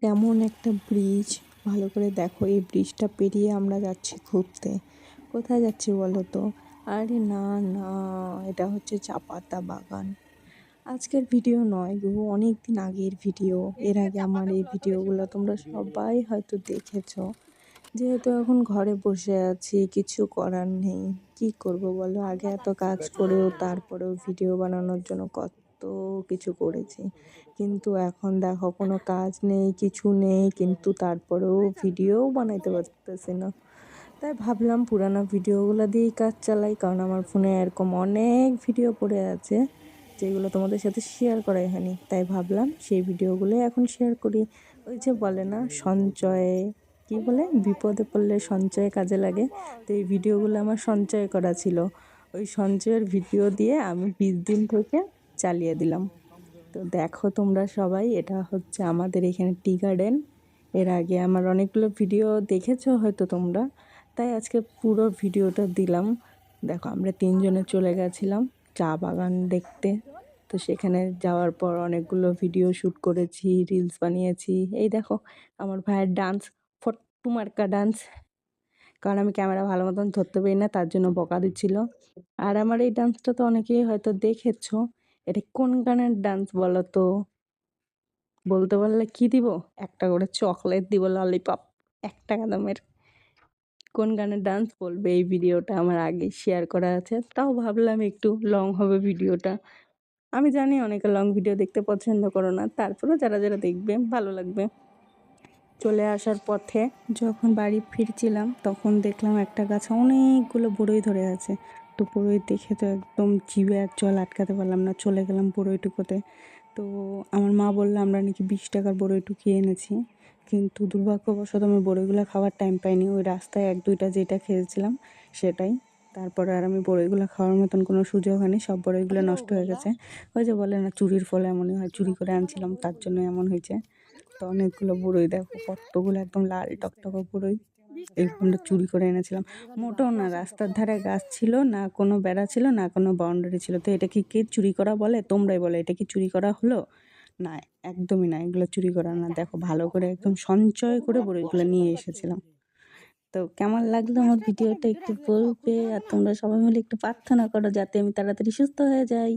এমন একটা ব্রিজ, ভালো করে দেখো। এই ব্রিজটা পেরিয়ে আমরা যাচ্ছি ঘুরতে। কোথায় যাচ্ছি বলো তো? আরে না না, এটা হচ্ছে চা পাতা বাগান। আজকের ভিডিও নয় গো, অনেক দিন আগের ভিডিও। এর আগে আমার এই ভিডিওগুলো তোমরা সবাই হয়তো দেখেছো। যেহেতু এখন ঘরে বসে আছি, কিছু করার নেই, কি করব বলো? আগে এত কাজ করেও তারপরেও ভিডিও বানানোর জন্য কত কিছু করেছি, কিন্তু এখন দেখো কোনো কাজ নেই, কিছু নেই, কিন্তু তারপরেও ভিডিও বানাইতে পারতেছি না। তাই ভাবলাম পুরানো ভিডিওগুলো দিয়েই কাজ চালাই, কারণ আমার ফোনে এরকম অনেক ভিডিও পড়ে আছে যেগুলো তোমাদের সাথে শেয়ার করাই হয়নি। তাই ভাবলাম সেই ভিডিওগুলো এখন শেয়ার করি। ওই যে বলে না, সঞ্চয়ে কি বলে, বিপদে পড়লে সঞ্চয় কাজে লাগে। তো এই ভিডিওগুলো আমার সঞ্চয় করা ছিল। ওই সঞ্চয়ের ভিডিও দিয়ে আমি 20 দিন থেকে চালিয়ে দিলাম। তো দেখো তোমরা সবাই, এটা হচ্ছে আমাদের এখানে টি গার্ডেন। এর আগে আমার অনেকগুলো ভিডিও দেখেছো হয়তো তোমরা, তাই আজকে পুরো ভিডিওটা দিলাম। দেখো আমরা 3 জনে চলে গেছিলাম চা বাগান দেখতে। তো সেখানে যাওয়ার পর অনেকগুলো ভিডিও শ্যুট করেছি, রিলস বানিয়েছি। এই দেখো আমার ভাইয়ের ডান্স, ফট্টু মার্কা ডান্স, কারণ আমি ক্যামেরা ভালো মতন ধরতে পারি না, তার জন্য বকা দিচ্ছিল। আর আমার এই ডান্সটা তো অনেকেই হয়তো দেখেছো। এটা কোন গানের ডান্স বলো তো? বলতে পারলে কি দিব? একটা করে চকলেট দিব, ললিপপ 1 টাকা দামের। কোন গানের ডান্স বলবে? এই ভিডিওটা আমার আগে শেয়ার করা আছে, তাও ভাবলাম একটু লং হবে ভিডিওটা। আমি জানি অনেকে লং ভিডিও দেখতে পছন্দ করো না, তারপরেও যারা যারা দেখবে ভালো লাগবে। চলে আসার পথে যখন বাড়ি ফিরছিলাম তখন দেখলাম একটা গাছে অনেকগুলো বড়ই ধরে আছে। তো বড়ই দেখে তো একদম জিভে আর জল আটকাতে পারলাম না, চলে গেলাম বড়ইটুকুতে। তো আমার মা বললো আমরা নাকি 20 টাকার বড়ইটুকু এনেছি, কিন্তু দুর্ভাগ্যবশত আমি বড়ইগুলো খাওয়ার টাইম পাইনি। ওই রাস্তায় 1-2টা যেটা খেয়েছিলাম সেটাই। তারপরে আর আমি বড়ইগুলো খাওয়ার মতন কোনো সুযোগ হয়নি, সব বড়ইগুলো নষ্ট হয়ে গেছে। ওই যে বলে না, চুরির ফল এমনই হয়, চুরি করে আনছিলাম তার জন্য এমন হয়েছে। তো অনেকগুলো বড়ই দেখো, কতগুলো একদম লাল টকটকে বড়ই, এরকম চুরি করে এনেছিলাম। মোটেও না, রাস্তার ধারে গাছ ছিল না, কোনো বেড়া ছিল না, কোনো বাউন্ডারি ছিল। তো এটা কি কে চুরি করা বলে? তোমরাই বলে, এটা কি চুরি করা হলো? না, একদমই না, এগুলো চুরি করা না। দেখো ভালো করে একদম সঞ্চয় করে বড়িগুলো নিয়ে এসেছিলাম। তো কেমন লাগলো আমার ভিডিওটা একটু বলবে, আর তোমরা সবাই মিলে একটু প্রার্থনা করো যাতে আমি তাড়াতাড়ি সুস্থ হয়ে যাই।